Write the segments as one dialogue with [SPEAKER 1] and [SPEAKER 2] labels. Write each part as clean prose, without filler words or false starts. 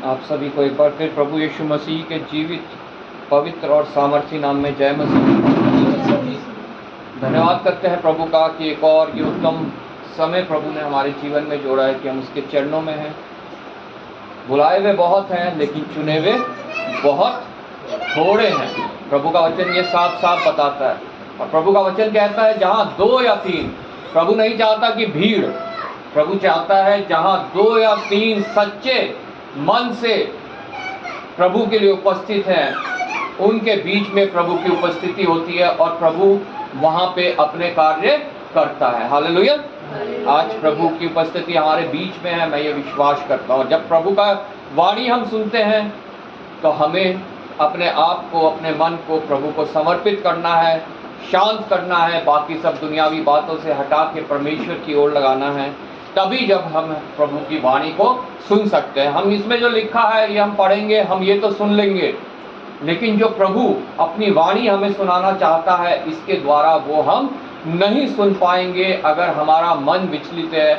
[SPEAKER 1] आप सभी को एक बार फिर प्रभु यीशु मसीह के जीवित, पवित्र और सामर्थी नाम में जय मसीह। धन्यवाद करते हैं प्रभु का कि एक और ये उत्तम समय प्रभु ने हमारे जीवन में जोड़ा है कि हम उसके चरणों में हैं। बुलाए हुए बहुत हैं लेकिन चुने हुए बहुत थोड़े हैं। प्रभु का वचन ये साफ साफ बताता है। और प्रभु का वचन कहता है जहाँ 2 या 3, प्रभु नहीं चाहता कि भीड़, प्रभु चाहता है जहाँ 2 या 3 सच्चे मन से प्रभु के लिए उपस्थित हैं, उनके बीच में प्रभु की उपस्थिति होती है और प्रभु वहाँ पे अपने कार्य करता है। हालेलुया। आज प्रभु की उपस्थिति हमारे बीच में है, मैं ये विश्वास करता हूँ। जब प्रभु का वाणी हम सुनते हैं तो हमें अपने आप को, अपने मन को प्रभु को समर्पित करना है, शांत करना है, बाकी सब दुनियावी बातों से हटा के परमेश्वर की ओर लगाना है। तभी जब हम प्रभु की वाणी को सुन सकते हैं। हम इसमें जो लिखा है ये हम पढ़ेंगे, हम ये तो सुन लेंगे, लेकिन जो प्रभु अपनी वाणी हमें सुनाना चाहता है इसके द्वारा वो हम नहीं सुन पाएंगे अगर हमारा मन विचलित है,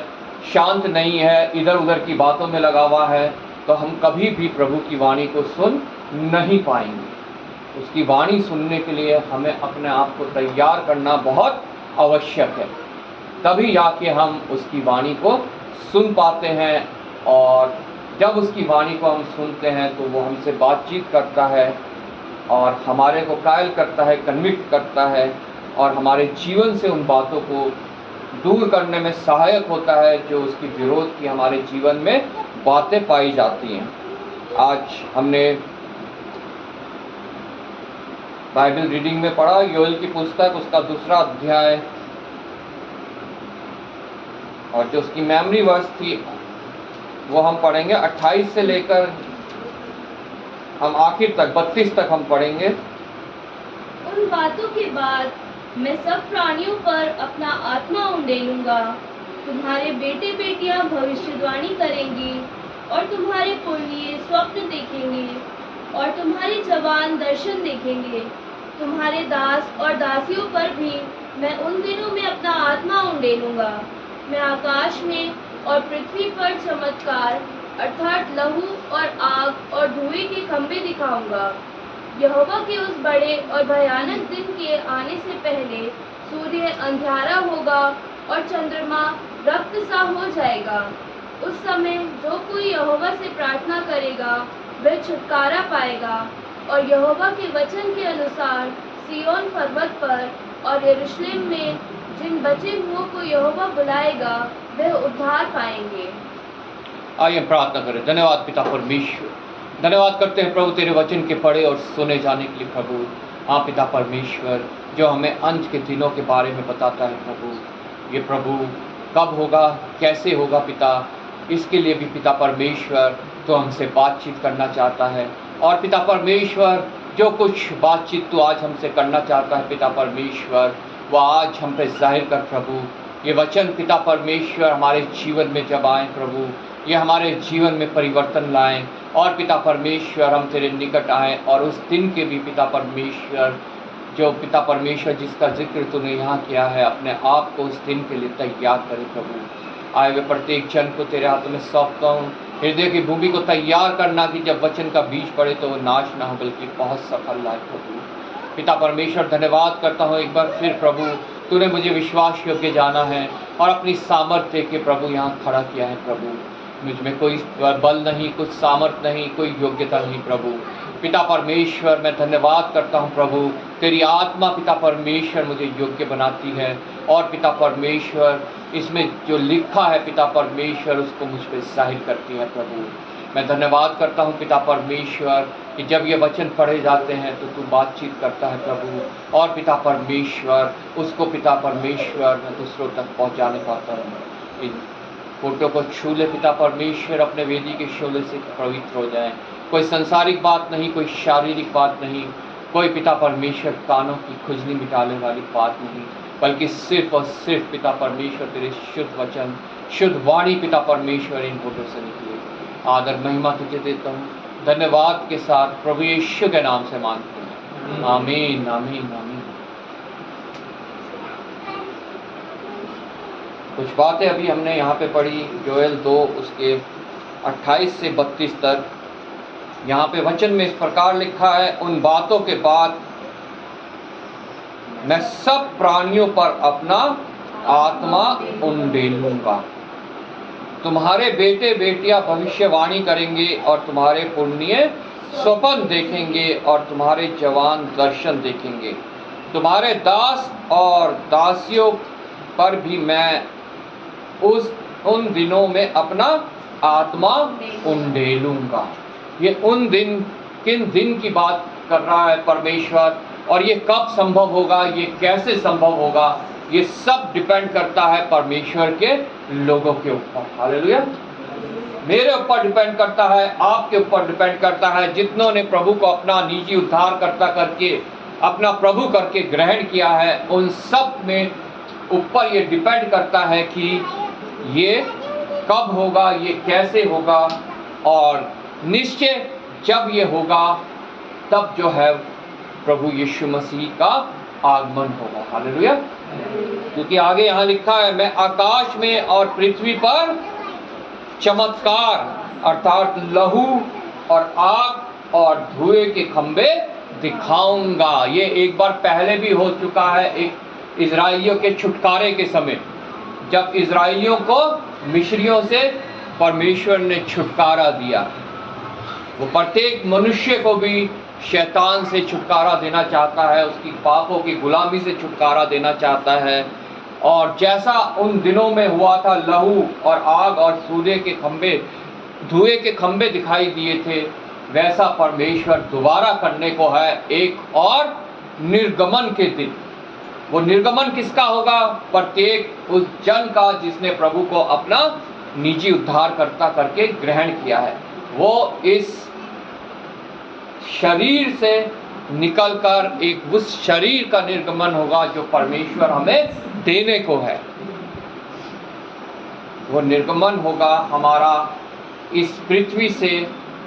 [SPEAKER 1] शांत नहीं है, इधर उधर की बातों में लगा हुआ है, तो हम कभी भी प्रभु की वाणी को सुन नहीं पाएंगे। उसकी वाणी सुनने के लिए हमें अपने आप को तैयार करना बहुत आवश्यक है, तभी जाके हम उसकी वाणी को सुन पाते हैं। और जब उसकी वाणी को हम सुनते हैं तो वो हमसे बातचीत करता है और हमारे को कायल करता है, कन्विक्ट करता है और हमारे जीवन से उन बातों को दूर करने में सहायक होता है जो उसकी विरोध की हमारे जीवन में बातें पाई जाती हैं। आज हमने बाइबल रीडिंग में पढ़ा योएल की पुस्तक, उसका 2 अध्याय, और जो उसकी मेमोरी वर्स थी वो हम पढ़ेंगे 28 से लेकर हम आखिर तक 32 तक हम पढ़ेंगे।
[SPEAKER 2] उन बातों के बाद मैं सब प्राणियों पर अपना आत्मा उंडेलूंगा। तुम्हारे बेटे बेटियां भविष्यवाणी करेंगी और तुम्हारे पुरनिये स्वप्न देखेंगे और तुम्हारे जवान दर्शन देखेंगे। तुम्हारे दास और दासियों पर भी मैं उन दिनों में अपना आत्मा उंडेलूंगा। मैं आकाश में और पृथ्वी पर चमत्कार अर्थात लहू और आग और धुएं के खंभे दिखाऊंगा। यहोवा के उस बड़े और भयानक दिन के आने से पहले सूर्य अंधियारा होगा और चंद्रमा रक्त सा हो जाएगा। उस समय जो कोई यहोवा से प्रार्थना करेगा वह छुटकारा पाएगा और यहोवा के वचन के अनुसार सिय्योन पर्वत पर और यरूशलेम में जिन बचे हुओं को यहोवा बुलाएगा वह उद्धार पाएंगे।
[SPEAKER 1] आइए प्रार्थना करें। धन्यवाद पिता परमेश्वर, धन्यवाद करते हैं प्रभु तेरे वचन के पढ़े और सुने जाने के लिए प्रभु। हाँ पिता परमेश्वर, जो हमें अंत के दिनों के बारे में बताता है प्रभु, ये प्रभु कब होगा, कैसे होगा पिता, इसके लिए भी पिता परमेश्वर तो हमसे बातचीत करना चाहता है। और पिता परमेश्वर जो कुछ बातचीत तो आज हमसे करना चाहता है पिता परमेश्वर, वह आज हम पे जाहिर कर प्रभु। ये वचन पिता परमेश्वर हमारे जीवन में जब आए प्रभु, ये हमारे जीवन में परिवर्तन लाएं और पिता परमेश्वर हम तेरे निकट आएँ। और उस दिन के भी पिता परमेश्वर, जो पिता परमेश्वर जिसका जिक्र तूने यहाँ किया है, अपने आप को उस दिन के लिए तैयार करे प्रभु। आए हुए प्रत्येक जन को तेरे हाथों में सौंपता हूँ। हृदय की भूमि को तैयार करना कि जब वचन का बीज पड़े तो वो नाश ना हो बल्कि बहुत सफल लाए प्रभु। पिता परमेश्वर धन्यवाद करता हूँ एक बार फिर प्रभु, तूने मुझे विश्वास योग्य जाना है और अपनी सामर्थ्य के प्रभु यहाँ खड़ा किया है प्रभु। मुझ में कोई बल नहीं, कुछ सामर्थ्य नहीं, कोई योग्यता नहीं प्रभु। पिता परमेश्वर मैं धन्यवाद करता हूँ प्रभु, तेरी आत्मा पिता परमेश्वर मुझे योग्य बनाती है और पिता परमेश्वर इसमें जो लिखा है पिता परमेश्वर उसको मुझ पर जाहिर करती है प्रभु। मैं धन्यवाद करता हूँ पिता परमेश्वर कि जब ये वचन पढ़े जाते हैं तो तू बातचीत करता है प्रभु और पिता परमेश्वर उसको पिता परमेश्वर मैं दूसरों तक पहुँचाने पाता हूँ। इन फोटो को छू ले पिता परमेश्वर, अपने वेदी के शोले से पवित्र हो जाए। कोई संसारिक बात नहीं, कोई शारीरिक बात नहीं, कोई पिता परमेश्वर कानों की खुजली मिटाने वाली बात नहीं, बल्कि सिर्फ और सिर्फ पिता परमेश्वर तेरे शुद्ध वचन, शुद्ध वाणी पिता परमेश्वर इन फोटो से निकले। आदर महिमा तुझे देता हूँ, धन्यवाद के साथ प्रभु यीशु के नाम से मांगते हैं, आमीन आमीन आमीन। कुछ बातें अभी हमने यहाँ पे पढ़ी, योएल 2 उसके 28 से 32 तक, यहाँ पे वचन में इस प्रकार लिखा है, उन बातों के बाद मैं सब प्राणियों पर अपना आत्मा उंडेलूंगा। तुम्हारे बेटे बेटियां भविष्यवाणी करेंगे और तुम्हारे पुण्य स्वप्न देखेंगे और तुम्हारे जवान दर्शन देखेंगे। तुम्हारे दास और दासियों पर भी मैं उन दिनों में अपना आत्मा उंडेलूंगा। ये उन दिन, किन दिन की बात कर रहा है परमेश्वर, और ये कब संभव होगा, ये कैसे संभव होगा, ये सब डिपेंड करता है परमेश्वर के लोगों के ऊपर। हालेलुया। मेरे ऊपर डिपेंड करता है, आपके ऊपर डिपेंड करता है। जितनों ने प्रभु को अपना निजी उद्धारकर्ता करके, अपना प्रभु करके ग्रहण किया है, उन सब में ऊपर ये डिपेंड करता है कि ये कब होगा, ये कैसे होगा, और निश्चय जब ये होगा तब जो है प्रभु यीशु मसीह का आगमन होगा। हालेलुया। क्योंकि आगे यहाँ लिखा है, मैं आकाश में और पृथ्वी पर चमत्कार अर्थात लहू और आग और धुएं के खंभे दिखाऊंगा। ये एक बार पहले भी हो चुका है, एक इजराइलियों के छुटकारे के समय, जब इजराइलियों को मिस्रियों से परमेश्वर ने छुटकारा दिया। वो प्रत्येक मनुष्य को भी शैतान से छुटकारा देना चाहता है, उसकी पापों की गुलामी से छुटकारा देना चाहता है। और जैसा उन दिनों में हुआ था, लहू और आग और सूर्य के खंभे, धुएं के खंभे दिखाई दिए थे, वैसा परमेश्वर दोबारा करने को है एक और निर्गमन के दिन। वो निर्गमन किसका होगा? प्रत्येक उस जन का जिसने प्रभु को अपना निजी उद्धारकर्ता करके ग्रहण किया है। वो इस शरीर से निकलकर एक उस शरीर का निर्गमन होगा जो परमेश्वर हमें देने को है। वो निर्गमन होगा हमारा इस पृथ्वी से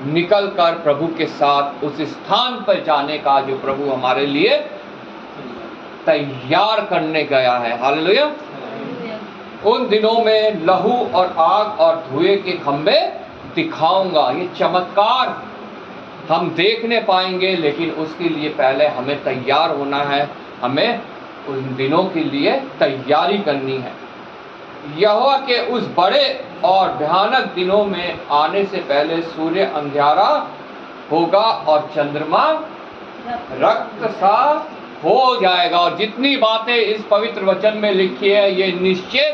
[SPEAKER 1] निकलकर प्रभु के साथ उस स्थान पर जाने का जो प्रभु हमारे लिए तैयार करने गया है। हालेलुया। उन दिनों में लहू और आग और धुएं के खंभे दिखाऊंगा। ये चमत्कार हम देखने पाएंगे, लेकिन उसके लिए पहले हमें तैयार होना है, हमें उन दिनों के लिए तैयारी करनी है। यहोवा के उस बड़े और भयानक दिनों में आने से पहले सूर्य अंधियारा होगा और चंद्रमा रक्त सा हो जाएगा। और जितनी बातें इस पवित्र वचन में लिखी है, ये निश्चय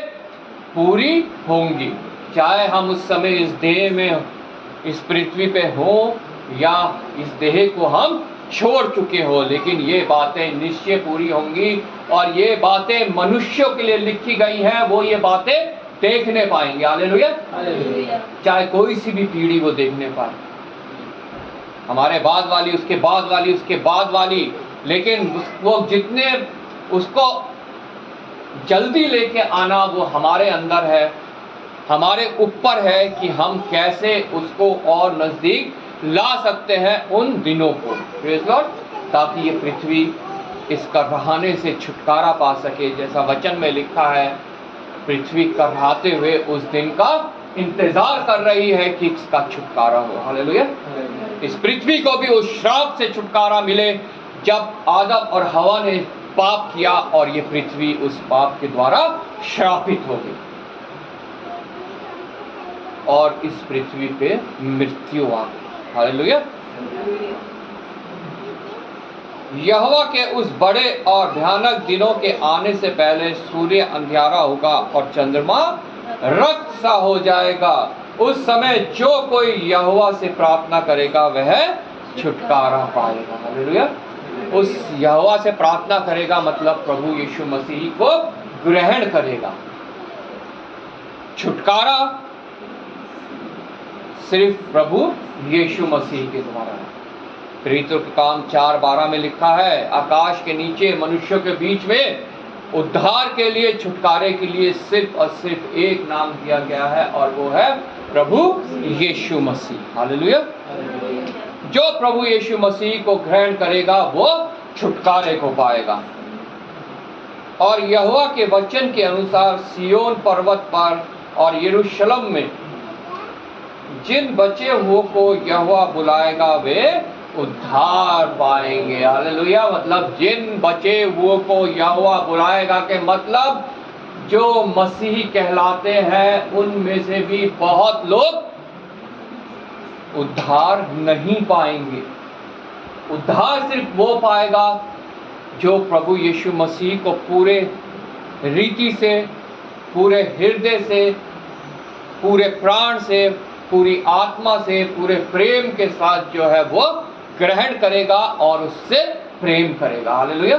[SPEAKER 1] पूरी होंगी, चाहे हम उस समय इस देह में, इस पृथ्वी पे हो, या इस देह को हम छोड़ चुके हो, लेकिन ये बातें निश्चय पूरी होंगी। और ये बातें मनुष्यों के लिए लिखी गई हैं, वो ये बातें देखने पाएंगे। हालेलुया। चाहे कोई सी भी पीढ़ी वो देखने पाए, हमारे बाद वाली, उसके बाद वाली, उसके बाद वाली, लेकिन वो जितने उसको जल्दी लेके आना वो हमारे अंदर है, हमारे ऊपर है कि हम कैसे उसको और नज़दीक ला सकते हैं उन दिनों को। Praise Lord. ताकि ये पृथ्वी इस करहाने से छुटकारा पा सके। जैसा वचन में लिखा है, पृथ्वी करहाते हुए उस दिन का इंतजार कर रही है कि इसका छुटकारा हो। हालेलुया। इस पृथ्वी को भी उस श्राप से छुटकारा मिले जब आदम और हवा ने पाप किया, और ये पृथ्वी उस पाप के द्वारा श्रापित हो गई और इस पृथ्वी पे मृत्यु आ गई। हालेलुया। यहोवा के उस बड़े और भयानक दिनों के आने से पहले सूर्य अंधियारा होगा और चंद्रमा रक्त सा हो जाएगा। उस समय जो कोई यहोवा से प्रार्थना करेगा वह छुटकारा पाएगा। हालेलुया। उस यहोवा से प्रार्थना करेगा मतलब प्रभु यीशु मसीह को ग्रहण करेगा। छुटकारा सिर्फ प्रभु यीशु मसीह के द्वारा है। प्रेरितों के काम 4:12 में लिखा है, आकाश के नीचे मनुष्यों के बीच में उद्धार के लिए, छुटकारे के लिए सिर्फ और सिर्फ एक नाम दिया गया है, और वो है प्रभु यीशु मसीह। हालेलुया। जो प्रभु यीशु मसीह को ग्रहण करेगा वो छुटकारे को पाएगा। और यहोवा के वचन के अनुसार सियोन पर्वत पर और यरूशलेम में जिन बचे हुओं को यहोवा बुलाएगा वे उद्धार पाएंगे। हालेलुया। मतलब जिन बचे हुओं को यहोवा बुलाएगा के मतलब जो मसीही कहलाते हैं उनमें से भी बहुत लोग उद्धार नहीं पाएंगे। उद्धार सिर्फ वो पाएगा जो प्रभु यीशु मसीह को पूरे रीति से, पूरे हृदय से, पूरे प्राण से, पूरी आत्मा से, पूरे प्रेम के साथ जो है वो ग्रहण करेगा और उससे प्रेम करेगा। हालेलुया।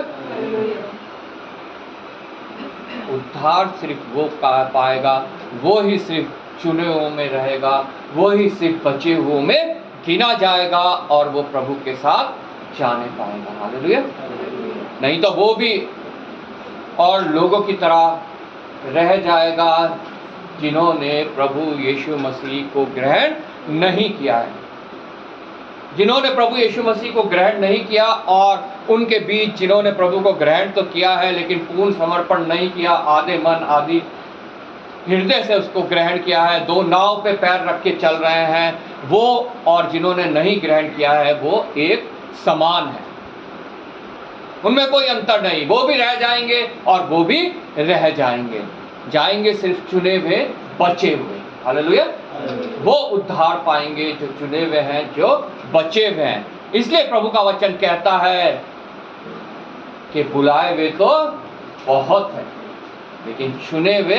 [SPEAKER 1] उद्धार सिर्फ वो पाएगा, वो ही सिर्फ चुने हुओं में रहेगा, वो ही सिर्फ बचे हुओं में गिना जाएगा और वो प्रभु के साथ जाने पाएगा। हालेलुया। नहीं तो वो भी और लोगों की तरह रह जाएगा जिन्होंने प्रभु यीशु मसीह को ग्रहण नहीं किया है। जिन्होंने प्रभु यीशु मसीह को ग्रहण नहीं किया और उनके बीच जिन्होंने प्रभु को ग्रहण तो किया है लेकिन पूर्ण समर्पण नहीं किया, आधे मन आदि हृदय से उसको ग्रहण किया है, दो नाव पे पैर रख के चल रहे हैं, वो और जिन्होंने नहीं ग्रहण किया है वो एक समान है। उनमें कोई अंतर नहीं। वो भी रह जाएंगे और वो भी रह जाएंगे। जाएंगे सिर्फ चुने हुए, बचे हुए। हालेलुया। वो उद्धार पाएंगे जो चुने हुए हैं, जो बचे हुए हैं। इसलिए प्रभु का वचन कहता है कि बुलाए हुए तो बहुत है लेकिन चुने हुए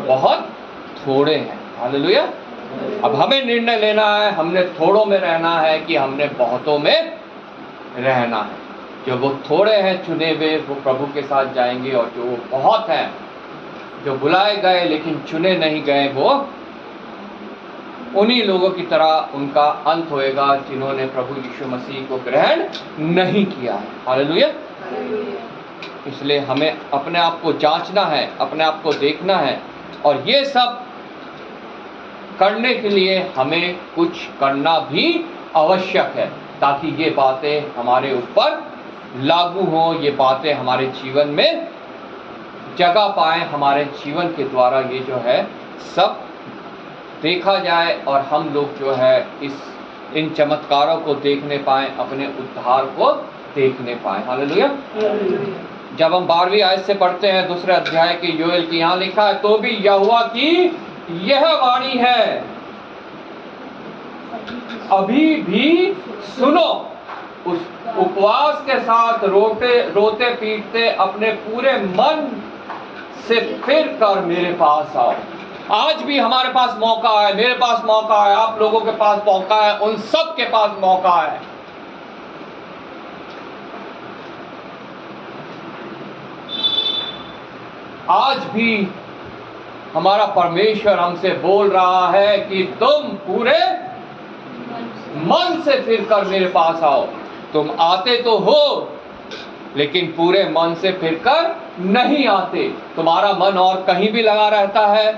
[SPEAKER 1] बहुत थोड़े हैं। हालेलुया। अब हमें निर्णय लेना है, हमने थोड़ों में रहना है कि हमने बहुतों में रहना है। जो वो थोड़े हैं चुने हुए वो प्रभु के साथ जाएंगे और जो वो बहुत हैं, जो बुलाए गए लेकिन चुने नहीं गए, वो उन्हीं लोगों की तरह उनका अंत होएगा जिन्होंने प्रभु यीशु मसीह को ग्रहण नहीं किया है। हालेलुया। इसलिए हमें अपने आप को जांचना है, अपने आप को देखना है और ये सब करने के लिए हमें कुछ करना भी आवश्यक है ताकि ये बातें हमारे ऊपर लागू हों, ये बातें हमारे जीवन में जगह पाएं, हमारे जीवन के द्वारा ये जो है सब देखा जाए और हम लोग जो है इन चमत्कारों को देखने पाएं, अपने उद्धार को देखने पाएं। हालेलुया। जब हम 12वीं आयत से पढ़ते हैं दूसरे अध्याय के योएल की, यहाँ लिखा है तो भी यहोवा की यह वाणी है, अभी भी सुनो, उस उपवास के साथ रोते पीटते अपने पूरे मन से फिर कर मेरे पास आओ। आज भी हमारे पास मौका है, मेरे पास मौका है, आप लोगों के पास मौका है, उन सब के पास मौका है। आज भी हमारा परमेश्वर हमसे बोल रहा है कि तुम पूरे मन से फिर कर मेरे पास आओ। तुम आते तो हो लेकिन पूरे मन से फिर कर नहीं आते। तुम्हारा मन और कहीं भी लगा रहता है,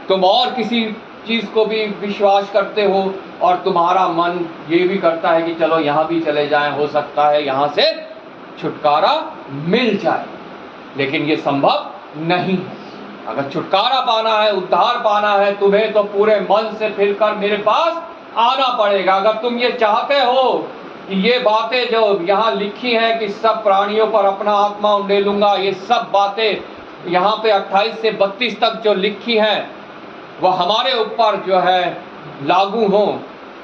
[SPEAKER 1] तुम और किसी चीज को भी विश्वास करते हो और तुम्हारा मन ये भी करता है कि चलो यहाँ भी चले जाएं, हो सकता है यहाँ से छुटकारा मिल जाए, लेकिन ये संभव नहीं है। अगर छुटकारा पाना है, उद्धार पाना है तुम्हें, तो पूरे मन से फिर कर मेरे पास आना पड़ेगा। अगर तुम ये चाहते हो कि ये बातें जो यहाँ लिखी हैं कि सब प्राणियों पर अपना आत्मा उंडेलूंगा, ये सब बातें यहाँ पे 28 से 32 तक जो लिखी हैं वह हमारे ऊपर जो है लागू हो,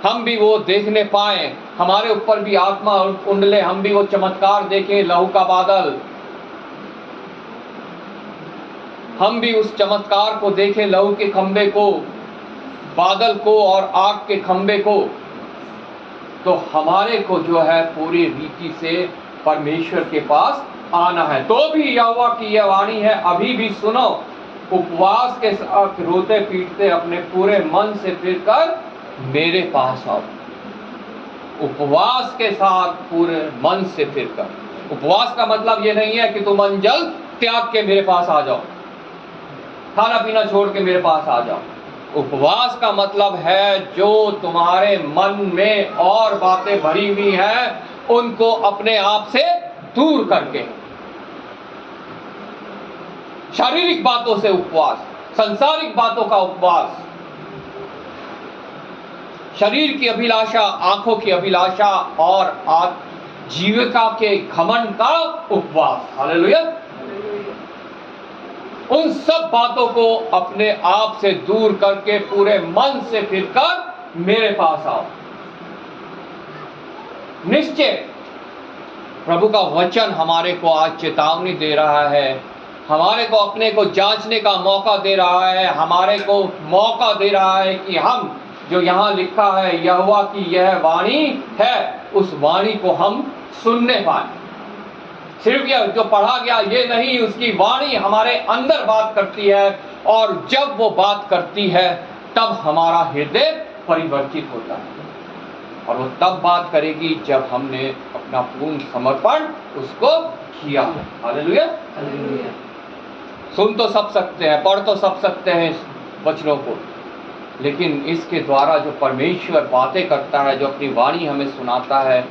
[SPEAKER 1] हम भी वो देखने पाएं, हमारे ऊपर भी आत्मा उंडले, हम भी वो चमत्कार देखें, लहू का बादल, हम भी उस चमत्कार को देखें, लहू के खंबे को, बादल को और आग के खंबे को, तो हमारे को जो है पूरी रीति से परमेश्वर के पास आना है। तो भी यहोवा की यह वाणी है, अभी भी सुनो, उपवास के साथ रोते पीटते अपने पूरे मन से फिर कर मेरे पास आओ। उपवास के साथ पूरे मन से फिर कर। उपवास का मतलब ये नहीं है कि तुम अंजल त्याग के मेरे पास आ जाओ, खाना पीना छोड़ के मेरे पास आ जाओ। उपवास का मतलब है जो तुम्हारे मन में और बातें भरी हुई हैं उनको अपने आप से दूर करके, शारीरिक बातों से उपवास, सांसारिक बातों का उपवास, शरीर की अभिलाषा, आंखों की अभिलाषा और जीविका के घमंड का उपवास। हालेलुया। उन सब बातों को अपने आप से दूर करके पूरे मन से फिरकर मेरे पास आओ। निश्चय प्रभु का वचन हमारे को आज चेतावनी दे रहा है, हमारे को अपने को जांचने का मौका दे रहा है, हमारे को मौका दे रहा है कि हम जो यहाँ लिखा है यहोवा की यह वाणी है, उस वाणी को हम सुनने पाए। सिर्फ यह जो पढ़ा गया ये नहीं, उसकी वाणी हमारे अंदर बात करती है, और जब वो बात करती है तब हमारा हृदय परिवर्तित होता है, और वो तब बात करेगी जब हमने अपना पूर्ण समर्पण उसको किया। हालेलुया। सुन तो सब सकते हैं, पढ़ तो सब सकते हैं इस वचनों को, लेकिन इसके द्वारा जो परमेश्वर बातें करता है, जो अपनी वाणी हमें सुनाता है,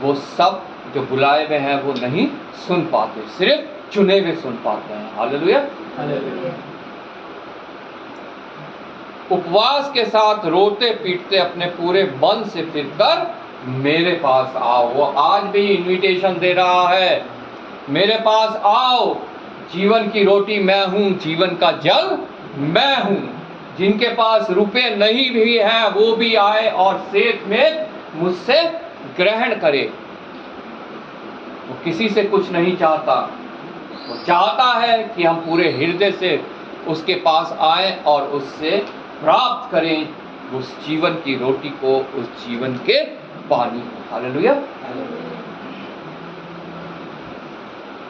[SPEAKER 1] वो सब जो बुलाए हुए हैं वो नहीं सुन पाते, सिर्फ चुने हुए सुन पाते हैं। हालेलुया। उपवास के साथ रोते पीटते अपने पूरे मन से फिरकर मेरे पास आओ। वो आज भी इनविटेशन दे रहा है, मेरे पास आओ, जीवन की रोटी मैं हूं, जीवन का जल मैं हूं। जिनके पास रुपए नहीं भी हैं वो भी आए और सेठ में मुझसे ग्रहण करे। वो किसी से कुछ नहीं चाहता, वो चाहता है कि हम पूरे हृदय से उसके पास आए और उससे प्राप्त करें उस जीवन की रोटी को, उस जीवन के पानी को। हालेलुया।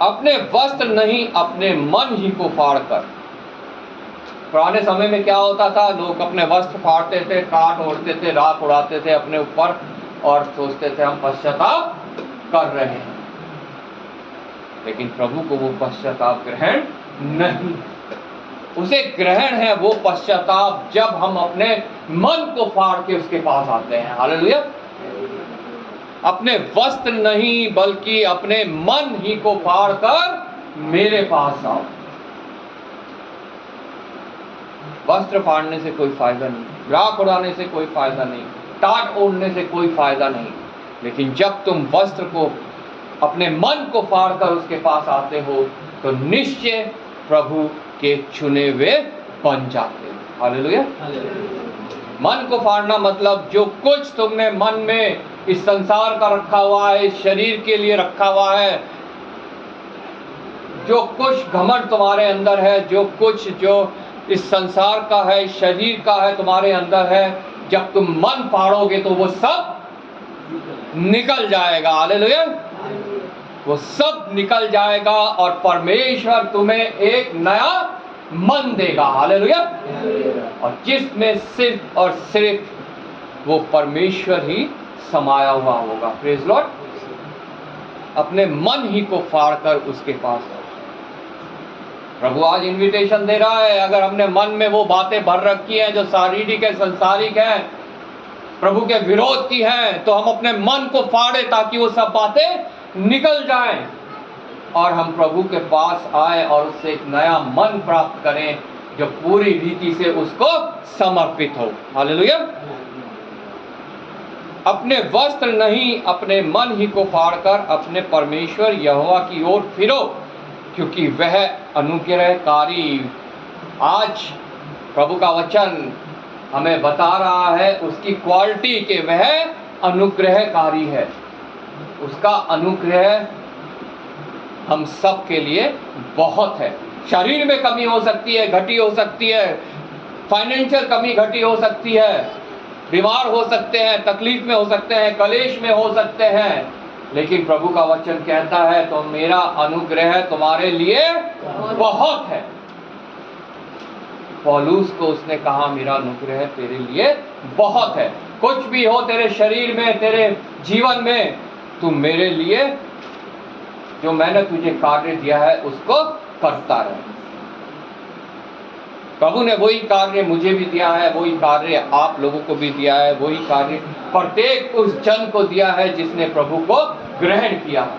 [SPEAKER 1] अपने वस्त्र नहीं, अपने मन ही को फाड़कर। पुराने समय में क्या होता था, लोग अपने वस्त्र फाड़ते थे, काट ओढ़ते थे, राख उड़ाते थे अपने ऊपर और सोचते थे हम पश्चाताप कर रहे हैं, लेकिन प्रभु को वो पश्चाताप ग्रहण नहीं। उसे ग्रहण है वो पश्चाताप जब हम अपने मन को फाड़ के उसके पास आते हैं। हालेलुया। अपने वस्त्र नहीं बल्कि अपने मन ही को फाड़ कर मेरे पास आओ। वस्त्र फाड़ने से कोई फायदा नहीं, राख उड़ाने से कोई फायदा नहीं, टाट ओढ़ने से कोई फायदा नहीं, लेकिन जब तुम वस्त्र को अपने मन को फाड़ कर उसके पास आते हो तो निश्चय प्रभु के चुने हुए बन जाते हो। हालेलुया। मन को फाड़ना मतलब जो कुछ तुमने मन में इस संसार का रखा हुआ है, इस शरीर के लिए रखा हुआ है, जो कुछ घमंड तुम्हारे अंदर है, जो कुछ जो इस संसार का है, इस शरीर का है, तुम्हारे अंदर है, जब तुम मन फाड़ोगे तो वो सब निकल जाएगा। हालेलुया। वो सब निकल जाएगा और परमेश्वर तुम्हें एक नया मन देगा। हालेलुया। और जिसमें सिर्फ और सिर्फ वो परमेश्वर ही समाया हुआ होगा। Praise Lord. अपने मन ही को फाड़कर उसके पास आओ। प्रभु आज इनविटेशन दे रहा है, अगर हमने मन में वो बातें भर रखी हैं जो शारीरिक है, संसारिक है, प्रभु के विरोध की हैं, तो हम अपने मन को फाड़े ताकि वो सब बातें निकल जाएं और हम प्रभु के पास आए और उससे एक नया मन प्राप्त करें जो पूरी रीति से उसको समर्पित हो। हालेलुया। अपने वस्त्र नहीं, अपने मन ही को फाड़कर अपने परमेश्वर यहोवा की ओर फिरो, क्योंकि वह अनुग्रहकारी। आज प्रभु का वचन हमें बता रहा है उसकी क्वालिटी के वह अनुग्रहकारी है। उसका अनुग्रह हम सब के लिए बहुत है। शरीर में कमी हो सकती है, घटी हो सकती है, फाइनेंशियल कमी घटी हो सकती है, बीमार हो सकते हैं, तकलीफ में हो सकते हैं, कलेश में हो सकते हैं, लेकिन प्रभु का वचन कहता है तो मेरा अनुग्रह तुम्हारे लिए बहुत है। पौलुस को उसने कहा मेरा अनुग्रह तेरे लिए बहुत है। कुछ भी हो तेरे शरीर में, तेरे जीवन में, तू मेरे लिए जो मैंने तुझे कार्य दिया है उसको करता रहे। प्रभु ने वही कार्य मुझे भी दिया है, वही कार्य आप लोगों को भी दिया है, वही कार्य प्रत्येक उस जन को दिया है जिसने प्रभु को ग्रहण किया है,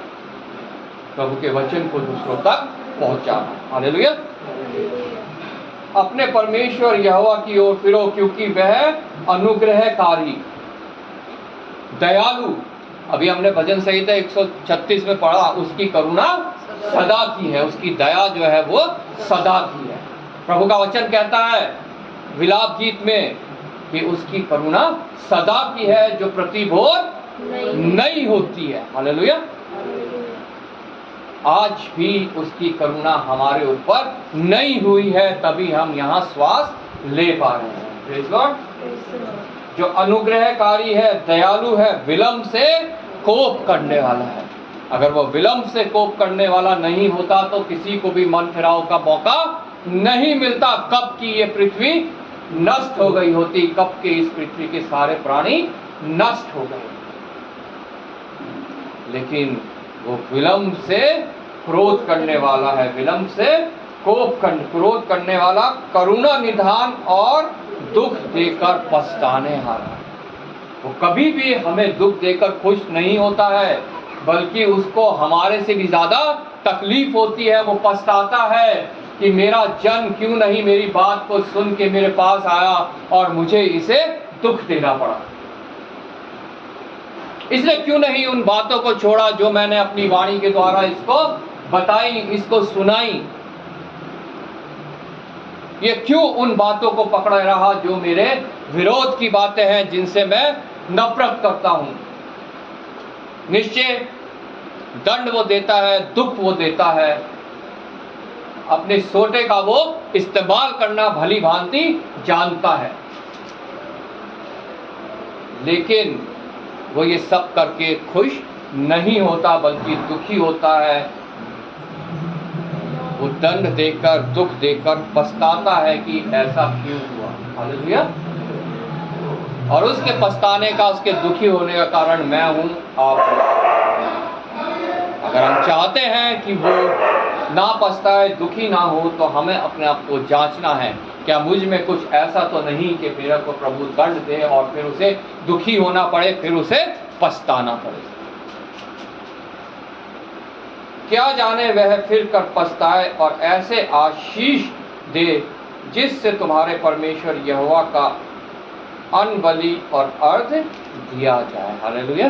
[SPEAKER 1] प्रभु के वचन को दूसरों तक पहुंचाना। हालेलुया। अपने परमेश्वर यहोवा की ओर फिरो, क्योंकि वह अनुग्रहकारी। दयालु। अभी हमने भजन संहिता 136 में पढ़ा, उसकी करुणा सदा की है, उसकी दया जो है वो सदा की है। प्रभु का वचन कहता है विलाप गीत में कि उसकी करुणा सदा की है, जो प्रतिभोर नहीं होती है। हालेलुया। आज भी उसकी करुणा हमारे ऊपर नहीं हुई है, तभी हम यहाँ श्वास ले पा रहे हैं। Praise Lord. जो अनुग्रहकारी है, दयालु है, विलंब से कोप करने वाला है। अगर वो विलंब से कोप करने वाला नहीं होता तो किसी को भी मन फिराव का मौका नहीं मिलता। कब की ये पृथ्वी नष्ट हो गई होती, कब के इस पृथ्वी के सारे प्राणी नष्ट हो गए। लेकिन वो विलंब से क्रोध करने वाला है, विलंब से क्रोध करने वाला, करुणा निधान और दुख देकर पछताने हारा। वो कभी भी हमें दुख देकर खुश नहीं होता है, बल्कि उसको हमारे से भी ज्यादा तकलीफ होती है। वो पछताता है कि मेरा जन क्यों नहीं मेरी बात को सुन के मेरे पास आया और मुझे इसे दुख देना पड़ा। इसने क्यों नहीं उन बातों को छोड़ा जो मैंने अपनी वाणी के द्वारा इसको बताई, इसको सुनाई। ये क्यों उन बातों को पकड़े रहा जो मेरे विरोध की बातें हैं, जिनसे मैं नफरत करता हूं। निश्चय दंड वो देता है, दुख वो देता है, अपने सोटे का वो इस्तेमाल करना भली भांति जानता है। लेकिन वो ये सब करके खुश नहीं होता, बल्कि दुखी होता है। वो दंड देकर, दुख देकर पछताता है कि ऐसा क्यों हुआ। हालेलुया। और उसके पछताने का, उसके दुखी होने का कारण मैं हूं, आप हूं। अगर हम चाहते हैं कि वो ना पछताए, दुखी ना हो, तो हमें अपने आप को जांचना है, क्या मुझ में कुछ ऐसा तो नहीं कि मेरे को प्रभु दंड दे और फिर उसे दुखी होना पड़े, फिर उसे पछताना पड़े। क्या जाने वह फिर कर पछताए और ऐसे आशीष दे जिससे तुम्हारे परमेश्वर यहोवा का अन्न बलि और अर्घ दिया जाए। हालेलुया।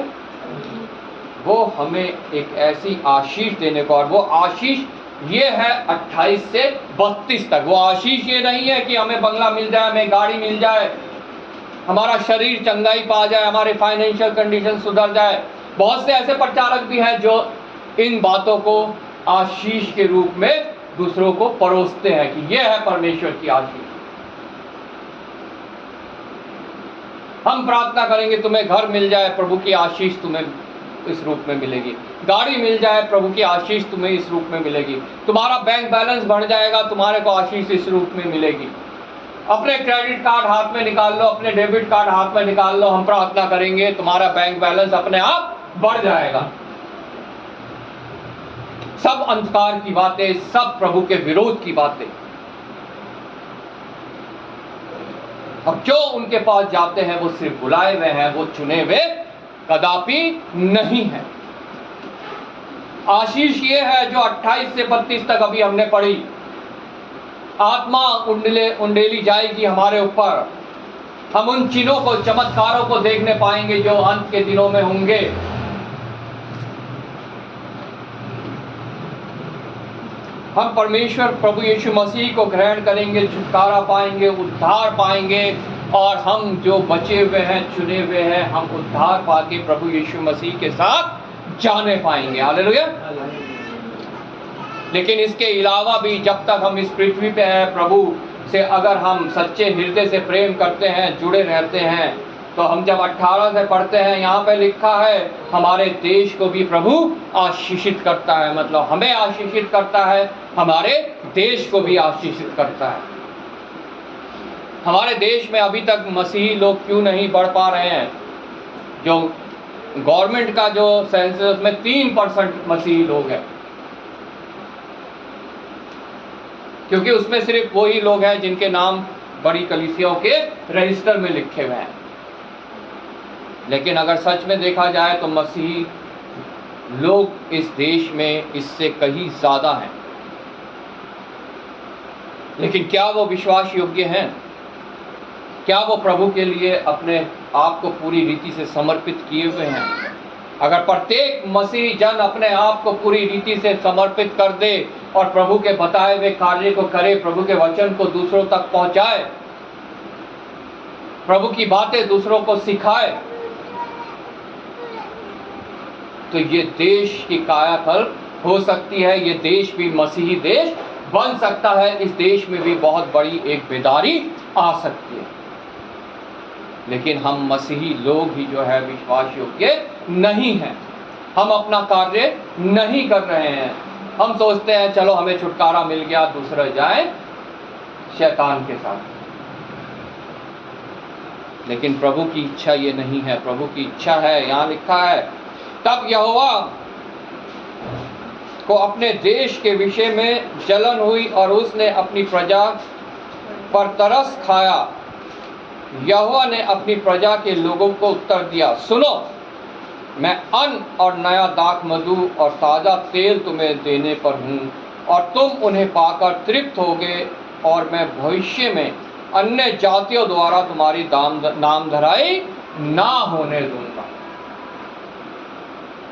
[SPEAKER 1] वो हमें एक ऐसी आशीष देने को, और वो आशीष ये है 28 से 32 तक। वो आशीष ये नहीं है कि हमें बंगला मिल जाए, हमें गाड़ी मिल जाए, हमारा शरीर चंगाई पा जाए, हमारे फाइनेंशियल कंडीशन सुधर जाए। बहुत से ऐसे प्रचारक भी हैं जो इन बातों को आशीष के रूप में दूसरों को परोसते हैं कि यह है परमेश्वर की आशीष। हम प्रार्थना करेंगे तुम्हें घर मिल जाए, प्रभु की आशीष तुम्हें इस रूप में मिलेगी। गाड़ी मिल जाए, प्रभु की आशीष तुम्हें इस रूप में मिलेगी। तुम्हारा बैंक बैलेंस बढ़ जाएगा, तुम्हारे को आशीष इस रूप में मिलेगी। अपने क्रेडिट कार्ड हाथ में निकाल लो, अपने डेबिट कार्ड हाथ में निकाल लो, हम प्रार्थना करेंगे तुम्हारा बैंक बैलेंस अपने आप बढ़ जाएगा। सब अंधकार की बातें, सब प्रभु के विरोध की बातें। अब जो उनके पास जाते हैं वो सिर्फ बुलाए हुए हैं, वो चुने हुए कदापि नहीं है। आशीष ये है जो 28 से 32 तक अभी हमने पढ़ी। आत्मा उंडेली जाएगी हमारे ऊपर। हम उन चिन्हों को, चमत्कारों को देखने पाएंगे जो अंत के दिनों में होंगे। हम परमेश्वर प्रभु यीशु मसीह को ग्रहण करेंगे, छुटकारा पाएंगे, उद्धार पाएंगे, और हम जो बचे हुए हैं, चुने हुए हैं, हम उद्धार पाके प्रभु यीशु मसीह के साथ जाने पाएंगे। हालेलुया। लेकिन इसके अलावा भी जब तक हम इस पृथ्वी पे हैं, प्रभु से अगर हम सच्चे हृदय से प्रेम करते हैं, जुड़े रहते हैं, तो हम जब 18 से पढ़ते हैं, यहाँ पे लिखा है हमारे देश को भी प्रभु आशीषित करता है। मतलब हमें आशीषित करता है, हमारे देश को भी आशीषित करता है। हमारे देश में अभी तक मसीही लोग क्यों नहीं बढ़ पा रहे हैं? जो गवर्नमेंट का जो सेंसस में 3% मसीही लोग हैं, क्योंकि उसमें सिर्फ वही लोग हैं जिनके नाम बड़ी कलीसियाओं के रजिस्टर में लिखे हुए हैं। लेकिन अगर सच में देखा जाए तो मसीही लोग इस देश में इससे कहीं ज़्यादा हैं। लेकिन क्या वो विश्वास योग्य हैं? क्या वो प्रभु के लिए अपने आप को पूरी रीति से समर्पित किए हुए हैं? अगर प्रत्येक मसीही जन अपने आप को पूरी रीति से समर्पित कर दे और प्रभु के बताए हुए कार्य को करे, प्रभु के वचन को दूसरों तक पहुंचाए, प्रभु की बातें दूसरों को सिखाए, तो ये देश की कायाकल्प हो सकती है। ये देश भी मसीही देश बन सकता है। इस देश में भी बहुत बड़ी एक बेदारी आ सकती है। लेकिन हम मसीही लोग ही जो है विश्वास योग्य नहीं हैं। हम अपना कार्य नहीं कर रहे हैं। हम सोचते हैं चलो हमें छुटकारा मिल गया, दूसरे जाए शैतान के साथ। लेकिन प्रभु की इच्छा ये नहीं है। प्रभु की इच्छा है, यहाँ लिखा है, तब यहोवा को अपने देश के विषय में जलन हुई और उसने अपनी प्रजा पर तरस खाया। यहोवा ने अपनी प्रजा के लोगों को उत्तर दिया, सुनो, मैं अन्न और नया दाख मधु और ताज़ा तेल तुम्हें देने पर हूँ और तुम उन्हें पाकर तृप्त होगे, और मैं भविष्य में अन्य जातियों द्वारा तुम्हारी नामधराई ना होने दूंगा।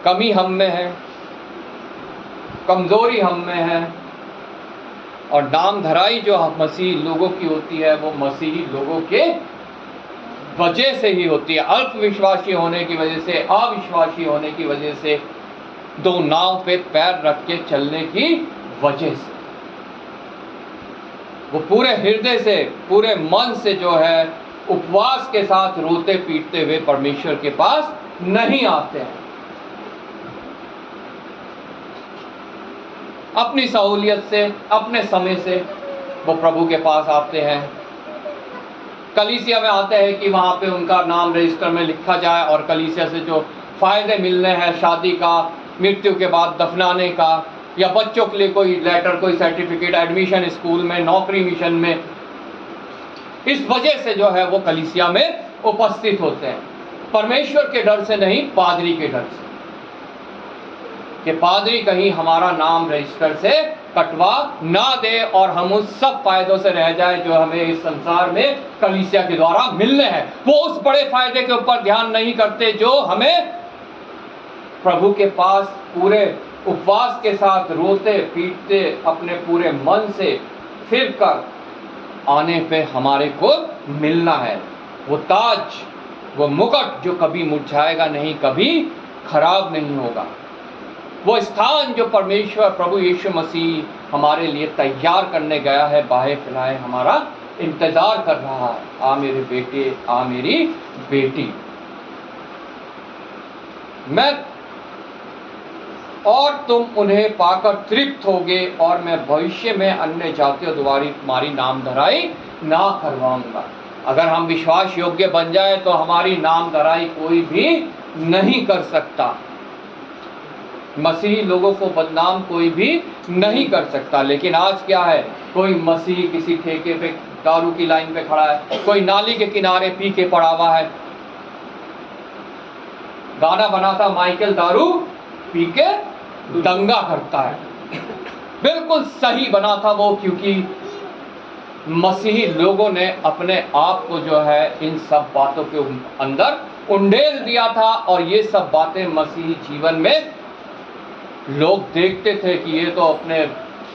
[SPEAKER 1] कमी हम में है, कमजोरी हम में है, और नामधराई जो मसीही लोगों की होती है वो मसीही लोगों के वजह से ही होती है। अल्प विश्वासी होने की वजह से, अविश्वासी होने की वजह से, दो नाव पे पैर रख के चलने की वजह से, वो पूरे हृदय से, पूरे मन से जो है उपवास के साथ रोते पीटते हुए परमेश्वर के पास नहीं आते हैं। अपनी सहूलियत से, अपने समय से वो प्रभु के पास आते हैं। कलीसिया में आते हैं कि वहाँ पे उनका नाम रजिस्टर में लिखा जाए और कलीसिया से जो फायदे मिलने हैं, शादी का, मृत्यु के बाद दफनाने का, या बच्चों के लिए कोई लेटर, कोई सर्टिफिकेट, एडमिशन स्कूल में, नौकरी मिशन में, इस वजह से जो है वो कलीसिया में उपस्थित होते हैं। परमेश्वर के डर से नहीं, पादरी के डर से, कि पादरी कहीं हमारा नाम रजिस्टर से कटवा ना दे और हम उस सब फायदों से रह जाए जो हमें इस संसार में कलीसिया के द्वारा मिलने हैं। वो उस बड़े फायदे के ऊपर ध्यान नहीं करते जो हमें प्रभु के पास पूरे उपवास के साथ रोते पीटते अपने पूरे मन से फिर कर आने पे हमारे को मिलना है। वो ताज, वो मुकुट जो कभी मुरझाएगा नहीं, कभी खराब नहीं होगा। वो स्थान जो परमेश्वर प्रभु यीशु मसीह हमारे लिए तैयार करने गया है, बाहें फैलाए हमारा इंतजार कर रहा है। आ मेरे बेटे, आ मेरी बेटी, मैं और तुम उन्हें पाकर तृप्त होगे, और मैं भविष्य में अन्य जातियों द्वारा तुम्हारी नामधराई ना करवाऊंगा। अगर हम विश्वास योग्य बन जाए तो हमारी नामधराई कोई भी नहीं कर सकता। मसीही लोगों को बदनाम कोई भी नहीं कर सकता। लेकिन आज क्या है, कोई मसीही किसी ठेके पे दारू की लाइन पे खड़ा है, कोई नाली के किनारे पी के पड़ा हुआ है। गाना बना था, माइकल दारू पी के दंगा करता है। बिल्कुल सही बना था वो, क्योंकि मसीही लोगों ने अपने आप को जो है इन सब बातों के अंदर उंडेल दिया था, और ये सब बातें मसीही जीवन में लोग देखते थे कि ये तो अपने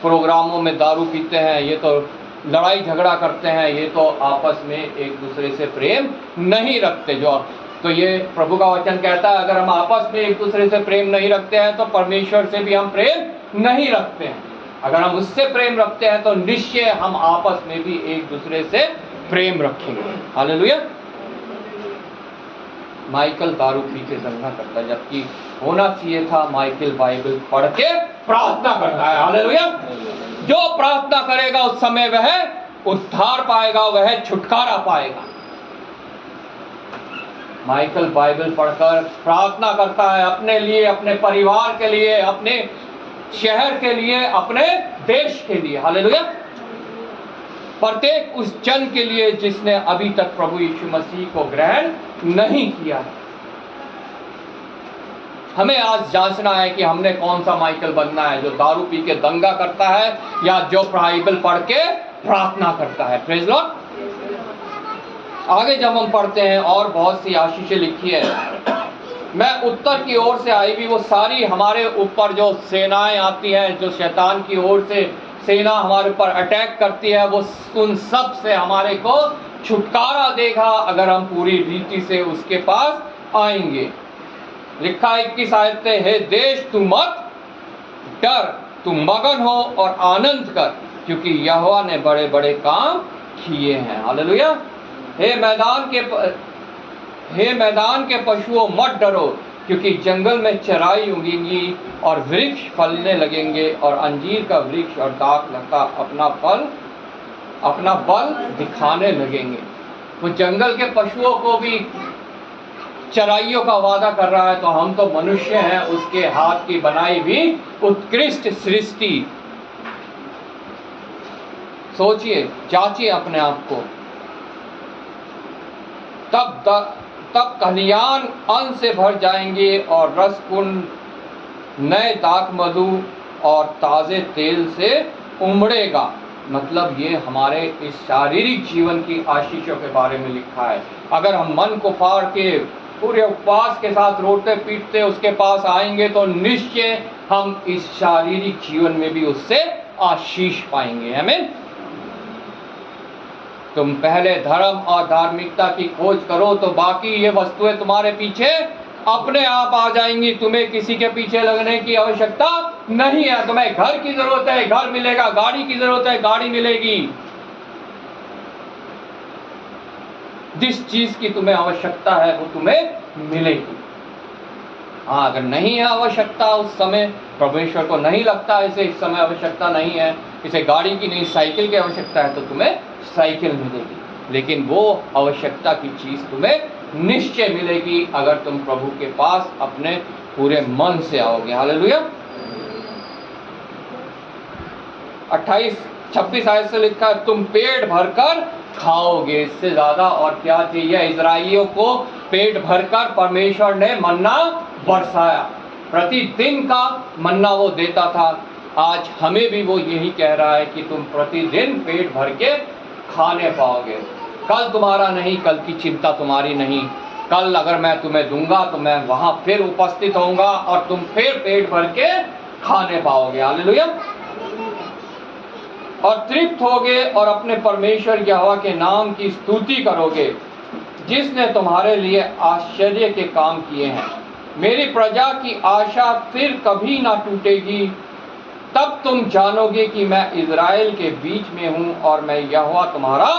[SPEAKER 1] प्रोग्रामों में दारू पीते हैं, ये तो लड़ाई झगड़ा करते हैं, ये तो आपस में एक दूसरे से प्रेम नहीं रखते। जो तो ये प्रभु का वचन कहता है, अगर हम आपस में एक दूसरे से प्रेम नहीं रखते हैं तो परमेश्वर से भी हम प्रेम नहीं रखते हैं। अगर हम उससे प्रेम रखते हैं तो निश्चय हम आपस में भी एक दूसरे से प्रेम रखेंगे। हालेलुया। माइकल दारू पी के दंगा करता है, जबकि होना चाहिए था माइकल बाइबल पढ़ के प्रार्थना करता है। हालेलुया। जो प्रार्थना करेगा उस समय वह उद्धार पाएगा, वह छुटकारा पाएगा। माइकल बाइबल पढ़कर प्रार्थना करता है अपने लिए, अपने परिवार के लिए, अपने शहर के लिए, अपने देश के लिए। हालेलुया। प्रत्येक उस जन के लिए जिसने अभी तक प्रभु यीशु मसीह को ग्रहण नहीं किया है। हमें आज जांचना है कि हमने कौन सा माइकल बनना है, जो दारू पी के दंगा करता है या जो बाइबल पढ़ के प्रार्थना करता है। Praise Lord. आगे जब हम पढ़ते हैं और बहुत सी आशीषें लिखी है, मैं उत्तर की ओर से आई भी, वो सारी हमारे ऊपर जो सेनाएं आती हैं, जो शैतान की ओर से सेना हमारे ऊपर अटैक करती है, वो उन सब से हमारे को छुटकारा देगा अगर हम पूरी रीति से उसके पास आएंगे। लिखा 21 आयत है, हे देश तू मत डर, तू मगन हो और आनंद कर, क्योंकि यहोवा ने बड़े बड़े काम किए हैं। हालेलुया। हे मैदान के पशुओं मत डरो, क्योंकि जंगल में चराई उगेंगी और वृक्ष फलने लगेंगे और अंजीर का वृक्ष और दाख लता अपना बल दिखाने लगेंगे। वो जंगल के पशुओं को भी चराइयों का वादा कर रहा है, तो हम तो मनुष्य हैं, उसके हाथ की बनाई भी उत्कृष्ट सृष्टि। सोचिए, जांचिए अपने आप को। तब कलियान अन्न से भर जाएंगे और रस कुंड नए दाख मधु और ताजे तेल से उमड़ेगा। मतलब ये हमारे इस शारीरिक जीवन की आशीषों के बारे में लिखा है। अगर हम मन को फाड़ के पूरे उपवास के साथ रोते पीटते उसके पास आएंगे, तो निश्चय हम इस शारीरिक जीवन में भी उससे आशीष पाएंगे। आमीन। तुम पहले धर्म और धार्मिकता की खोज करो, तो बाकी ये वस्तुएं तुम्हारे पीछे अपने आप आ जाएंगी। तुम्हें किसी के पीछे लगने की आवश्यकता नहीं है। तुम्हें घर की जरूरत है, घर मिलेगा। गाड़ी की जरूरत है, गाड़ी मिलेगी। जिस चीज की तुम्हें आवश्यकता है वो तुम्हें मिलेगी। हाँ, अगर नहीं है आवश्यकता उस समय, परमेश्वर को नहीं लगता इसे इस समय आवश्यकता नहीं है, इसे गाड़ी की नहीं साइकिल की आवश्यकता है, तो तुम्हें साइकिल मिलेगी। लेकिन वो आवश्यकता की चीज तुम्हें निश्चय मिलेगी अगर तुम प्रभु के पास अपने पूरे मन से आओगे। हालेलुया। 26 आयत से लिखा है, तुम पेट भरकर खाओगे। इससे ज्यादा और क्या चाहिए? इजराइलियों को पेट भरकर परमेश्वर ने मन्ना बरसाया। प्रतिदिन का मन्ना वो देता था। आज हमें भी वो यही कह रहा है कि तुम प्रतिदिन पेट भर के खाने पाओगे। कल तुम्हारा नहीं, कल की चिंता तुम्हारी नहीं। कल अगर मैं तुम्हें दूंगा तो मैं वहां फिर उपस्थित होऊंगा और तुम फिर पेट भर के खाने पाओगे। हालेलुया। और तृप्त होगे और अपने परमेश्वर यहोवा के नाम की स्तुति करोगे, जिसने तुम्हारे लिए आश्चर्य के काम किए हैं। मेरी प्रजा की आशा फिर कभी ना टूटेगी। तब तुम जानोगे कि मैं इज़राइल के बीच में हूँ और मैं यहोवा तुम्हारा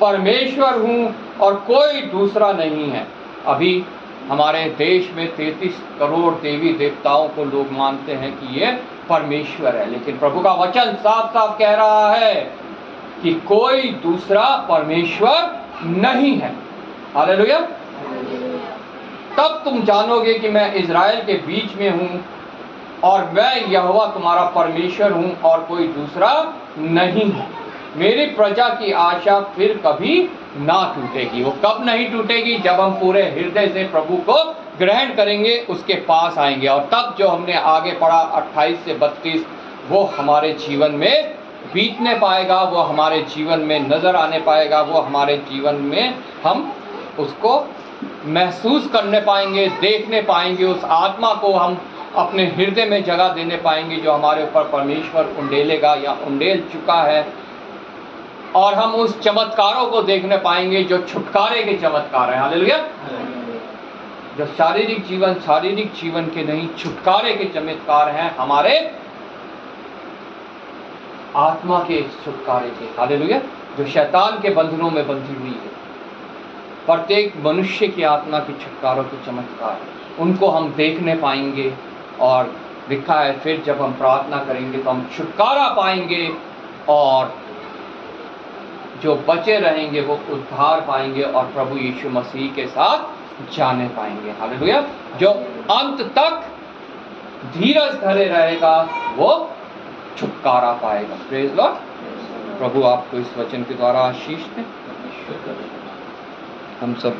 [SPEAKER 1] परमेश्वर हूँ और कोई दूसरा नहीं है। अभी हमारे देश में 33 करोड़ देवी देवताओं को लोग मानते हैं कि ये परमेश्वर है, लेकिन प्रभु का वचन साफ साफ कह रहा है कि कोई दूसरा परमेश्वर नहीं है। हालेलुया। तब तुम जानोगे कि मैं इज़राइल के बीच में हूँ और मैं यहोवा तुम्हारा परमेश्वर हूँ और कोई दूसरा नहीं है। मेरी प्रजा की आशा फिर कभी ना टूटेगी। वो कब नहीं टूटेगी? जब हम पूरे हृदय से प्रभु को ग्रहण करेंगे, उसके पास आएंगे। और तब जो हमने आगे पढ़ा 28 से 32, वो हमारे जीवन में बीतने पाएगा, वो हमारे जीवन में नजर आने पाएगा, वो हमारे जीवन में हम उसको महसूस करने पाएंगे, देखने पाएंगे। उस आत्मा को हम अपने हृदय में जगह देने पाएंगे जो हमारे ऊपर परमेश्वर उंडेलेगा या उंडेल चुका है। और हम उस चमत्कारों को देखने पाएंगे जो छुटकारे के चमत्कार हैं। हालेलुया। जो शारीरिक जीवन के नहीं, छुटकारे के चमत्कार हैं, हमारे आत्मा के छुटकारे के। हालेलुया। जो शैतान के बंधनों में बंधी हुई है, प्रत्येक मनुष्य की आत्मा के छुटकारों के चमत्कार, उनको हम देखने पाएंगे। और लिखा है फिर जब हम प्रार्थना करेंगे तो हम छुटकारा पाएंगे और जो बचे रहेंगे वो उद्धार पाएंगे और प्रभु यीशु मसीह के साथ जाने पाएंगे। हालेलुया। जो अंत तक धीरज धरे रहेगा वो छुटकारा पाएगा। Praise Lord. प्रभु आपको इस वचन के द्वारा आशीष दे। हम सब